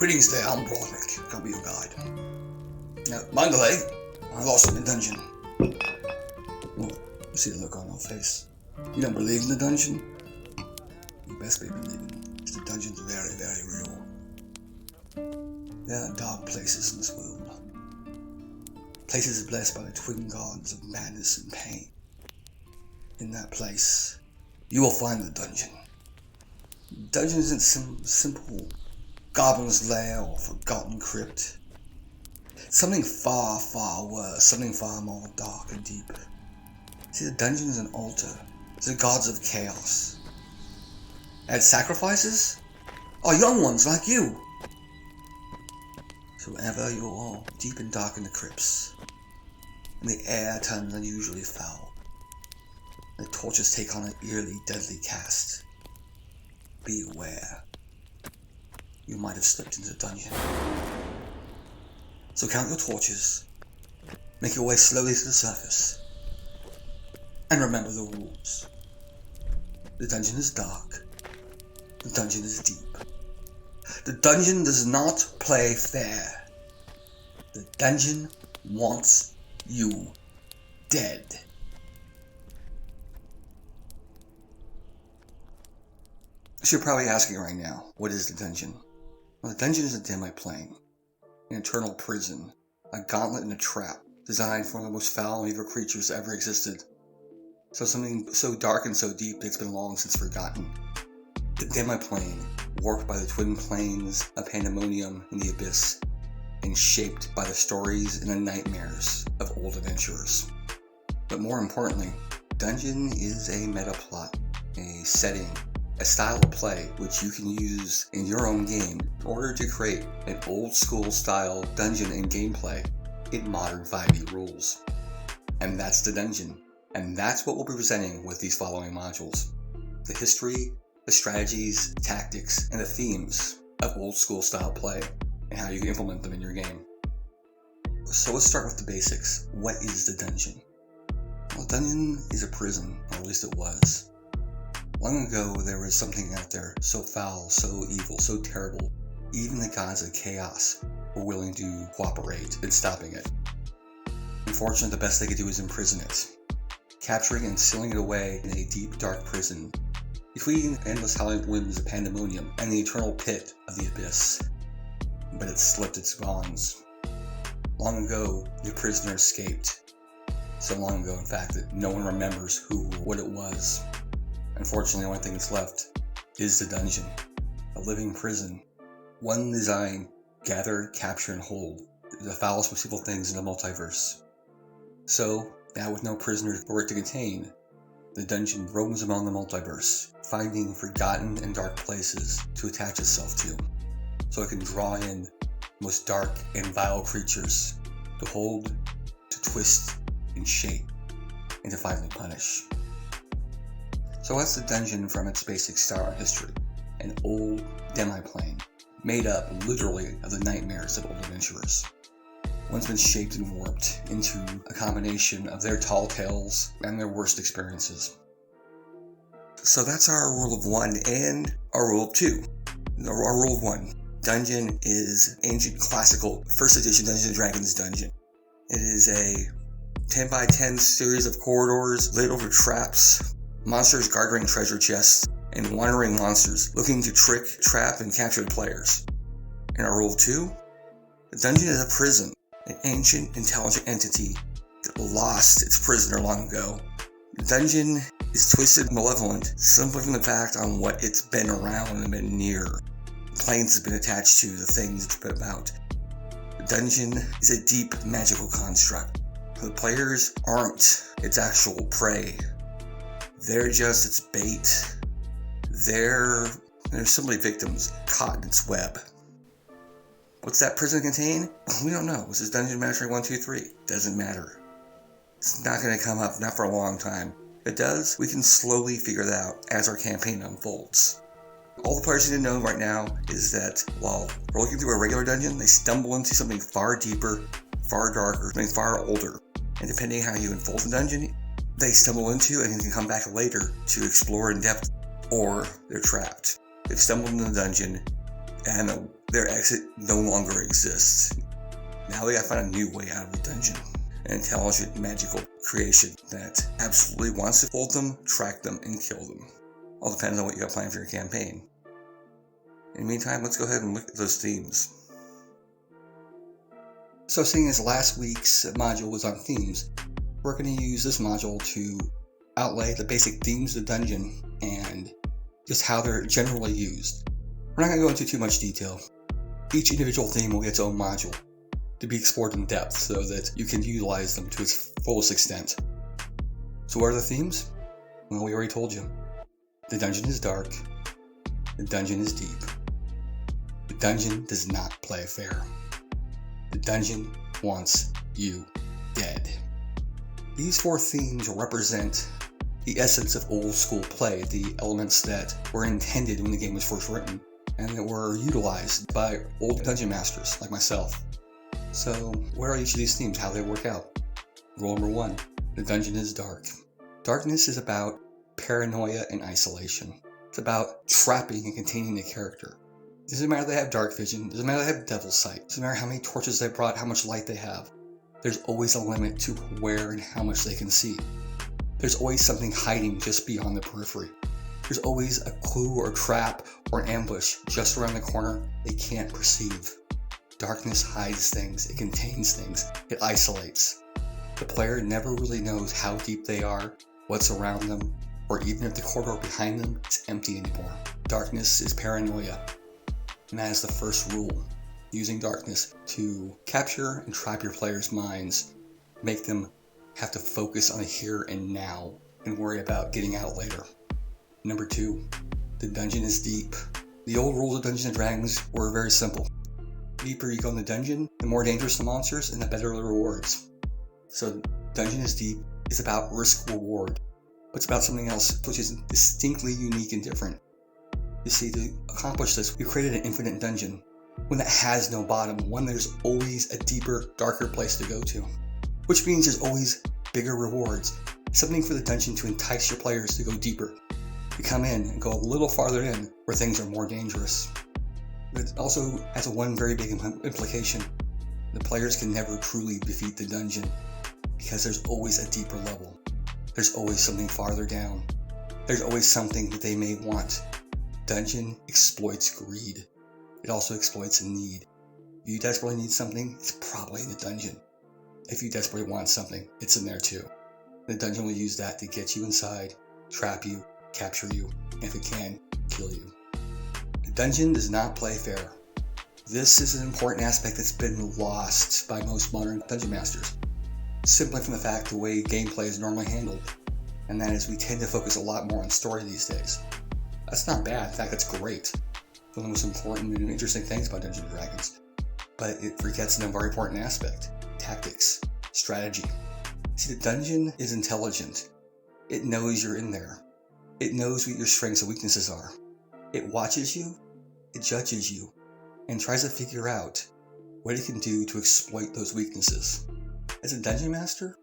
Greetings there, I'm Broderick. I'll be your guide. Now, mind the way, I lost in the dungeon. Well, you see the look on your face. You don't believe in the dungeon? You best be believing, because the dungeon's very, very real. There are dark places in this world. Places blessed by the twin gods of madness and pain. In that place, you will find the dungeon. Dungeon isn't some simple goblin's lair or forgotten crypt. Something far, far worse, something far more dark and deep. See, the dungeon is an altar to the gods of chaos. And sacrifices are young ones like you. So whenever you're all deep and dark in the crypts, and the air turns unusually foul, and the torches take on an eerily deadly cast, be aware. You might have slipped into the dungeon. So count your torches, make your way slowly to the surface, and remember the rules. The dungeon is dark. The dungeon is deep. The dungeon does not play fair. The dungeon wants you dead. So you're probably asking right now, what is the dungeon? Well, the dungeon is a demi-plane, an eternal prison, a gauntlet and a trap designed for one of the most foul and evil creatures that ever existed. So something so dark and so deep that it's been long since forgotten. The demi-plane, warped by the twin planes of pandemonium and the abyss, and shaped by the stories and the nightmares of old adventurers. But more importantly, dungeon is a meta plot, a setting, a style of play which you can use in your own game in order to create an old school style dungeon and gameplay in modern 5e rules. And that's the dungeon. And that's what we'll be presenting with these following modules. The history, the strategies, tactics, and the themes of old school style play and how you can implement them in your game. So let's start with the basics. What is the dungeon? Well, a dungeon is a prison, or at least it was. Long ago, there was something out there so foul, so evil, so terrible, even the gods of chaos were willing to cooperate in stopping it. Unfortunately, the best they could do was imprison it, capturing and sealing it away in a deep, dark prison, between endless howling winds of pandemonium and the eternal pit of the abyss. But it slipped its bonds. Long ago, the prisoner escaped. So long ago, in fact, that no one remembers who or what it was. Unfortunately, the only thing that's left is the dungeon, a living prison, one designed to gather, capture, and hold the foulest, most evil things in the multiverse. So, now with no prisoner for it to contain, the dungeon roams among the multiverse, finding forgotten and dark places to attach itself to, so it can draw in the most dark and vile creatures to hold, to twist, and shape, and to finally punish. So that's the dungeon from its basic style and history, an old demi-plane, made up literally of the nightmares of old adventurers. One's been shaped and warped into a combination of their tall tales and their worst experiences. So that's our rule of 1 and our rule of 2. Our rule of 1. Dungeon is ancient classical 1st edition Dungeons & Dragons dungeon. It is a 10 by 10 series of corridors lit over traps, monsters guarding treasure chests, and wandering monsters looking to trick, trap, and capture the players. In our rule of 2, the dungeon is a prison, an ancient, intelligent entity that lost its prisoner long ago. The dungeon is twisted and malevolent simply from the fact on what it's been around and been near. The planes have been attached to, the things it's been about. The dungeon is a deep magical construct. The players aren't its actual prey. They're just its bait. They're simply victims caught in its web. What's that prison contain? We don't know. This is Dungeon Mastery 123. Doesn't matter. It's not going to come up, not for a long time. If it does, we can slowly figure that out as our campaign unfolds. All the players need to know right now is that while we're looking through a regular dungeon, they stumble into something far deeper, far darker, something far older. And depending on how you unfold the dungeon, they stumble into and can come back later to explore in depth, or they're trapped. They've stumbled into the dungeon, and their exit no longer exists. Now they gotta find a new way out of the dungeon. An intelligent, magical creation that absolutely wants to hold them, track them, and kill them. All depends on what you got planned for your campaign. In the meantime, let's go ahead and look at those themes. So seeing as last week's module was on themes, we're going to use this module to outlay the basic themes of the dungeon and just how they're generally used. We're not going to go into too much detail. Each individual theme will get its own module to be explored in depth so that you can utilize them to its fullest extent. So what are the themes? Well, we already told you. The dungeon is dark. The dungeon is deep. The dungeon does not play fair. The dungeon wants you dead. These 4 themes represent the essence of old school play, the elements that were intended when the game was first written, and that were utilized by old dungeon masters like myself. So, what are each of these themes? How they work out? Rule number 1, the dungeon is dark. Darkness is about paranoia and isolation. It's about trapping and containing the character. It doesn't matter if they have dark vision, it doesn't matter if they have devil's sight, it doesn't matter how many torches they brought, how much light they have. There's always a limit to where and how much they can see. There's always something hiding just beyond the periphery. There's always a clue or a trap or an ambush just around the corner they can't perceive. Darkness hides things, it contains things, it isolates. The player never really knows how deep they are, what's around them, or even if the corridor behind them is empty anymore. Darkness is paranoia, and that is the first rule. Using darkness to capture and trap your players' minds, make them have to focus on the here and now and worry about getting out later. Number 2, the dungeon is deep. The old rules of Dungeons and Dragons were very simple. The deeper you go in the dungeon, the more dangerous the monsters and the better the rewards. So Dungeon is Deep is about risk-reward, but it's about something else which is distinctly unique and different. You see, to accomplish this, we've created an infinite dungeon, one that has no bottom, one there's always a deeper, darker place to go to. Which means there's always bigger rewards, something for the dungeon to entice your players to go deeper, to come in and go a little farther in where things are more dangerous. But it also has one very big implication. The players can never truly defeat the dungeon because there's always a deeper level. There's always something farther down. There's always something that they may want. Dungeon exploits greed. It also exploits a need. If you desperately need something, it's probably in the dungeon. If you desperately want something, it's in there too. The dungeon will use that to get you inside, trap you, capture you, and if it can, kill you. The dungeon does not play fair. This is an important aspect that's been lost by most modern dungeon masters, simply from the fact the way gameplay is normally handled, and that is we tend to focus a lot more on story these days. That's not bad, in fact that's great. One of the most important and interesting things about Dungeons & Dragons. But it forgets a very important aspect: tactics, strategy. See, the dungeon is intelligent. It knows you're in there. It knows what your strengths and weaknesses are. It watches you, it judges you, and tries to figure out what it can do to exploit those weaknesses. As a dungeon master,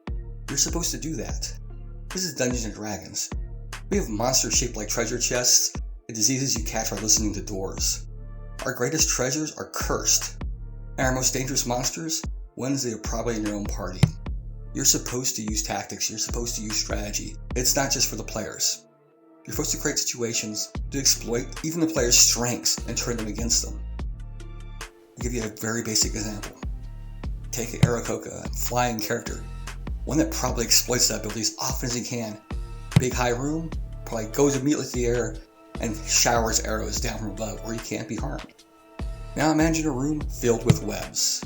you're supposed to do that. This is Dungeons & Dragons. We have monsters shaped like treasure chests and diseases you catch by listening to doors. Our greatest treasures are cursed, and our most dangerous monsters, ones that are probably in your own party. You're supposed to use tactics, you're supposed to use strategy. It's not just for the players. You're supposed to create situations to exploit even the players' strengths and turn them against them. I'll give you a very basic example. Take an Aarakocra, a flying character, one that probably exploits that ability as often as he can. Big high room, probably goes immediately to the air and showers arrows down from above where he can't be harmed. Now imagine a room filled with webs.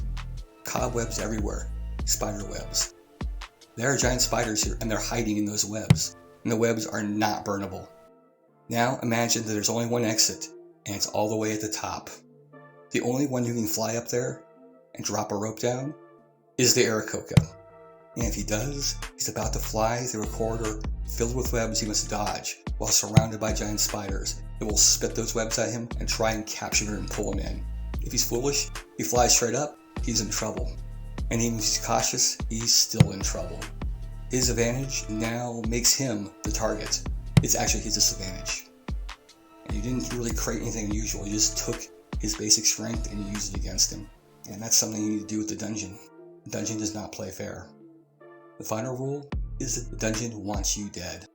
Cobwebs everywhere, spider webs. There are giant spiders here and they're hiding in those webs, and the webs are not burnable. Now imagine that there's only one exit, and it's all the way at the top. The only one who can fly up there and drop a rope down is the Aarakocra. And if he does, he's about to fly through a corridor filled with webs he must dodge while surrounded by giant spiders that will spit those webs at him and try and capture him and pull him in. If he's foolish, he flies straight up, he's in trouble. And even if he's cautious, he's still in trouble. His advantage now makes him the target. It's actually his disadvantage. And you didn't really create anything unusual, you just took his basic strength and you use it against him. And that's something you need to do with the dungeon. The dungeon does not play fair. The final rule is that the dungeon wants you dead.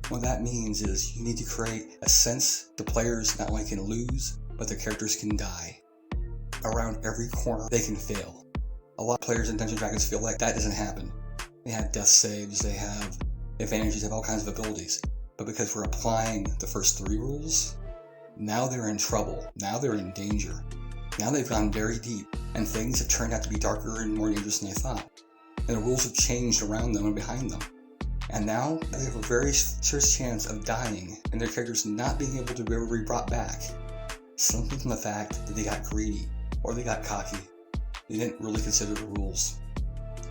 What that means is you need to create a sense the players not only can lose, but their characters can die. Around every corner, they can fail. A lot of players in Dungeons & Dragons feel like that doesn't happen. They have death saves, they have advantages, they have all kinds of abilities. But because we're applying the first 3 rules, now they're in trouble. Now they're in danger. Now they've gone very deep, and things have turned out to be darker and more dangerous than they thought. And the rules have changed around them and behind them. And now they have a very serious chance of dying and their characters not being able to ever be brought back. Simply from the fact that they got greedy or they got cocky. They didn't really consider the rules.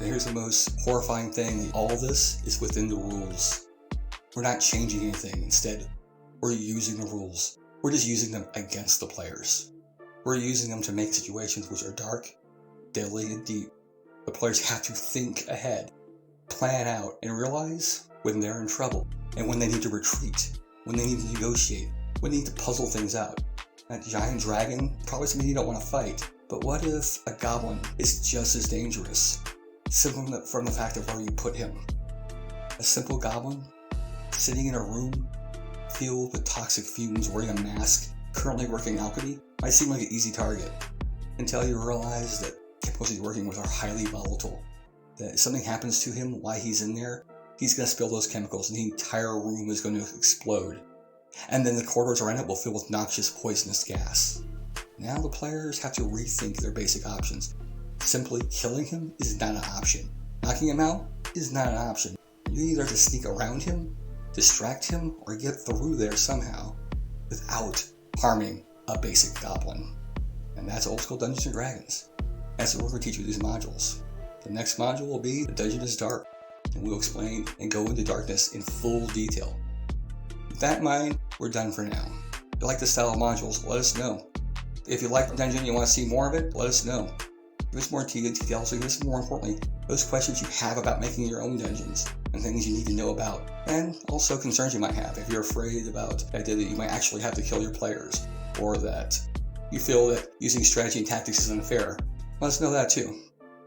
And here's the most horrifying thing. All this is within the rules. We're not changing anything. Instead, we're using the rules. We're just using them against the players. We're using them to make situations which are dark, deadly, and deep. The players have to think ahead, plan out, and realize when they're in trouble, and when they need to retreat, when they need to negotiate, when they need to puzzle things out. That giant dragon, probably something you don't want to fight, but what if a goblin is just as dangerous, simply from the fact of where you put him? A simple goblin, sitting in a room filled with toxic fumes, wearing a mask, currently working alchemy, might seem like an easy target, until you realize that chemicals he's working with are highly volatile. That if something happens to him while he's in there, he's going to spill those chemicals and the entire room is going to explode. And then the corridors around it will fill with noxious, poisonous gas. Now the players have to rethink their basic options. Simply killing him is not an option. Knocking him out is not an option. You either have to sneak around him, distract him, or get through there somehow without harming a basic goblin. And that's old school Dungeons & Dragons. That's what we're going to teach you these modules. The next module will be The Dungeon is Dark, and we'll explain and go into darkness in full detail. With that in mind, we're done for now. If you like this style of modules, let us know. If you like the dungeon and you want to see more of it, let us know. Give us more details, so give us, more importantly, those questions you have about making your own dungeons and things you need to know about, and also concerns you might have if you're afraid about the idea that you might actually have to kill your players, or that you feel that using strategy and tactics is unfair. Let us know that too.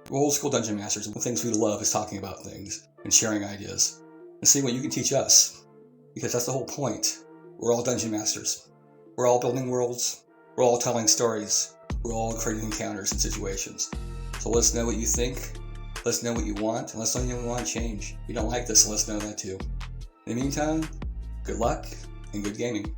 We're old school dungeon masters, and the things we love is talking about things and sharing ideas and seeing what you can teach us, because that's the whole point. We're all dungeon masters. We're all building worlds. We're all telling stories. We're all creating encounters and situations. So let us know what you think. Let us know what you want, and let us know if you want to change. If you don't like this, let us know that too. In the meantime, good luck and good gaming.